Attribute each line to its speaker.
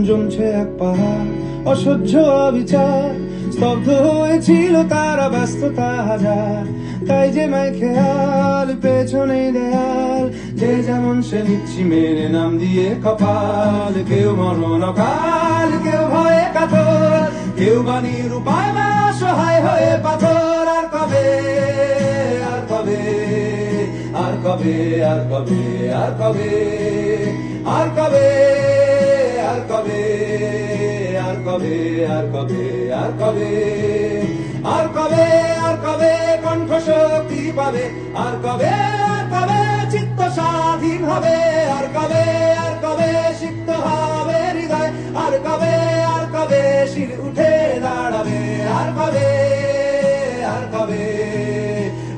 Speaker 1: জমছে এক পাহাড় অসহ্য অবিচার, স্তব্ধ হয়েছিল তারা ব্যস্ততা হাজার। তাই যে মাই খেয়াল পেছনে দেয়াল, যে যেমন সে নিচ্ছি মেরে নাম দিয়ে কপাল। কেউ মরণ অকাল, কেউ ভয়ে কাতর, কেউ বা নিরুপায় বা অসহায় হয়ে পাথর। আর কবে, আর কবে, আর কবে, আর কবে, আর কবে, আর কবে, আর কবে, আর কবে, আর কবে, আর কবে, আর কবে, আর কবে কণ্ঠ শক্তি পাবে, আর কবে, আর কবে চিত্ত স্বাধীন হবে, আর কবে, আর কবে সিক্ত হবে হৃদয়, আর কবে, আর কবে শির